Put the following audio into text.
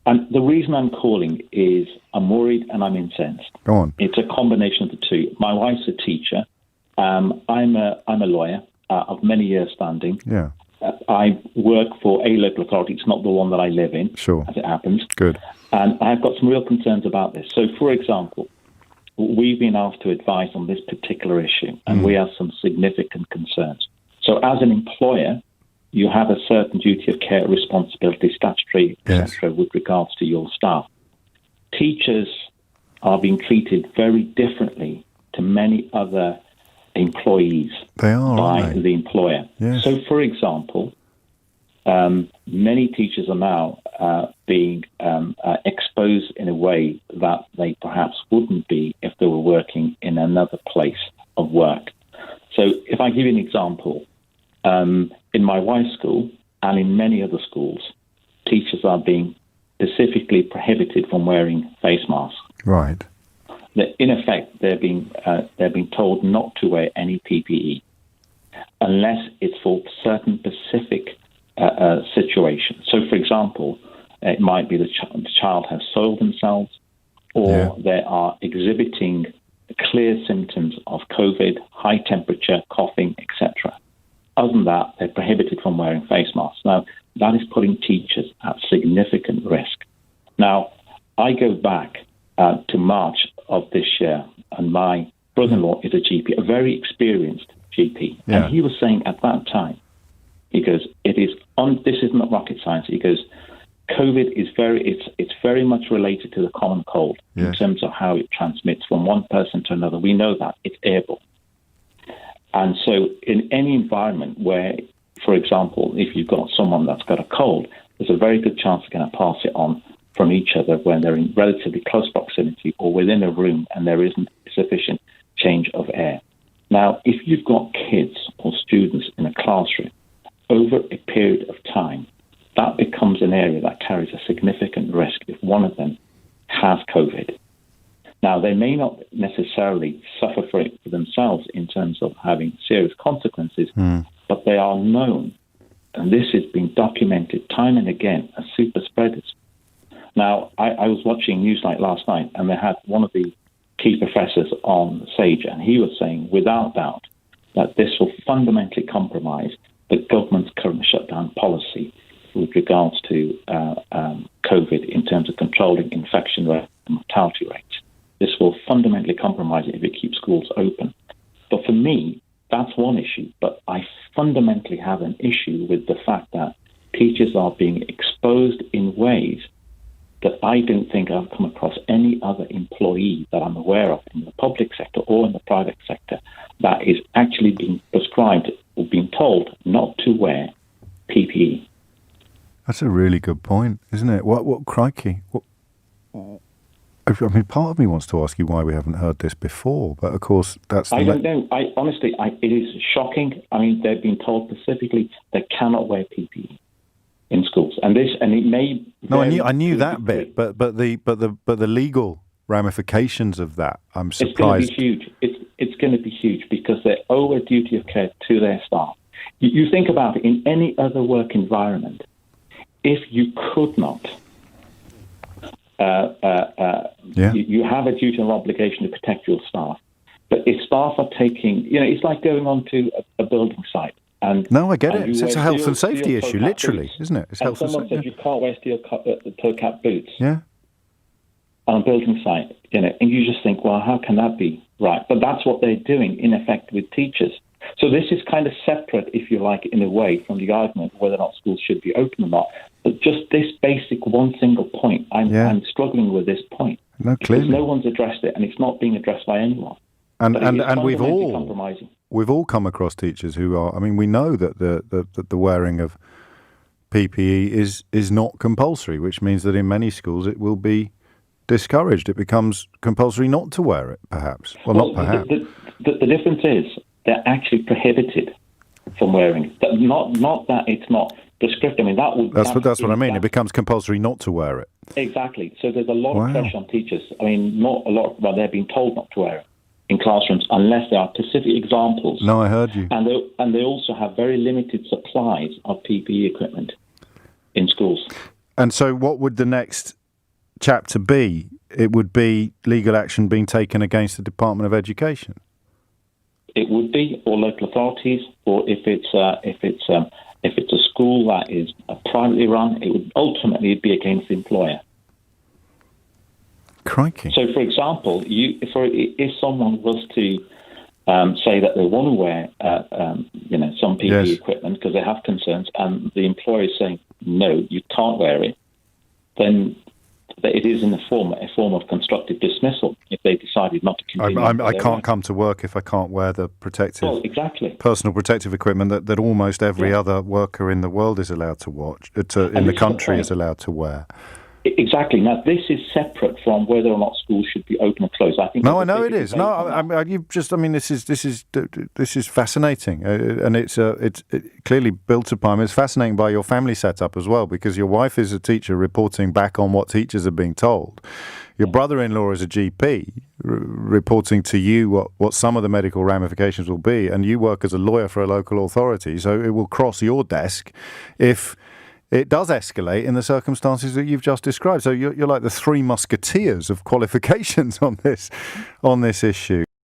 And the reason I'm calling is I'm worried and I'm incensed. Go on. It's a combination of the two. My wife's a teacher. I'm a lawyer of many years standing. Yeah. I work for a local authority. It's not the one that I live in, Sure. as it happens. Good. And I've got some real concerns about this. So, for example, we've been asked to advise on this particular issue, and we have some significant concerns. So, as an employer, you have a certain duty of care, responsibility, statutory, etc., with regards to your staff. Teachers are being treated very differently to many other employees They are, by aren't they? the employer. Yes. So, for example, many teachers are now being exposed in a way that they perhaps wouldn't be if they were working in another place of work. So if I give you an example, in my wife's school and in many other schools, teachers are being specifically prohibited from wearing face masks. Right. In effect, they're being told not to wear any PPE unless it's for certain specific situations. So, for example, it might be the child has soiled themselves, or they are exhibiting clear symptoms of COVID, high temperature, coughing, etc. Other than that, they're prohibited from wearing face masks. Now, that is putting teachers at significant risk. Now, I go back to March of this year, and my brother-in-law is a GP, a very experienced GP, and he was saying at that time, he goes, this is not rocket science. He goes, COVID is it's very much related to the common cold in terms of how it transmits from one person to another. We know that it's airborne. And so in any environment where, for example, if you've got someone that's got a cold, there's a very good chance they're going to pass it on from each other when they're in relatively close proximity or within a room and there isn't sufficient change of air. Now, if you've got kids or students in a classroom over a period of time, that becomes an area that carries a significant risk if one of them has COVID. Now, they may not necessarily suffer for it for themselves in terms of having serious consequences, but they are known, and this has been documented time and again, as super spreaders. Now, I was watching Newsnight last night, and they had one of the key professors on stage, and he was saying, without doubt, that this will fundamentally compromise the government's current shutdown policy with regards to COVID in terms of controlling infection rate and mortality rates. This will fundamentally compromise it if it keeps schools open. But for me, that's one issue. But I fundamentally have an issue with the fact that teachers are being exposed in ways that I don't think I've come across any other employee that I'm aware of in the public sector or in the private sector that is actually being prescribed or being told not to wear PPE. That's a really good point, isn't it? What crikey? I mean, part of me wants to ask you why we haven't heard this before, but of course that's... I don't know. Honestly, it is shocking. I mean, they've been told specifically they cannot wear PPE in schools, and it may... No, I knew that bit, but the legal ramifications of that, I'm surprised. It's going to be huge. It's going to be huge because they owe a duty of care to their staff. You think about it, in any other work environment, if you could not, you have a duty or obligation to protect your staff. But if staff are taking, it's like going on to a building site. No, I get it. It's a health and safety issue, literally, boots, isn't it? It's and someone says you can't wear steel toe cap boots on a building site, and you just think, well, how can that be right? But that's what they're doing, in effect, with teachers. So this is kind of separate, if you like, in a way, from the argument whether or not schools should be open or not. But just this basic one single point, I'm struggling with this point. No, clearly. Because no one's addressed it, and it's not being addressed by anyone. And we've all come across teachers who are. I mean, we know that the wearing of PPE is not compulsory, which means that in many schools it will be discouraged. It becomes compulsory not to wear it, perhaps. Well, not perhaps. The difference is they're actually prohibited from wearing it. Not that it's not prescriptive. I mean, that's what I mean. It becomes compulsory not to wear it. Exactly. So there's a lot of pressure on teachers. I mean, not a lot. Well, they're being told not to wear it in classrooms unless there are specific examples. No, I heard you. And they also have very limited supplies of PPE equipment in schools. And so what would the next chapter be? It would be legal action being taken against the Department of Education. It would be, or local authorities, or if it's a school that is privately run, it would ultimately be against the employer. Crikey! So, for example, if someone was to say that they want to wear some PPE equipment because they have concerns, and the employer is saying no, you can't wear it, then it is in a form of constructive dismissal if they decided not to continue. I can't come to work if I can't wear the personal protective equipment that almost every other worker in the world is allowed to in the country is allowed to wear. Exactly. Now, this is separate from whether or not schools should be open or closed. I think. No, I know it is. No, this is fascinating, and it's clearly built upon. It's fascinating by your family setup as well, because your wife is a teacher reporting back on what teachers are being told. Your brother-in-law is a GP reporting to you what some of the medical ramifications will be, and you work as a lawyer for a local authority, so it will cross your desk if it does escalate in the circumstances that you've just described. So you're like the three musketeers of qualifications on this issue.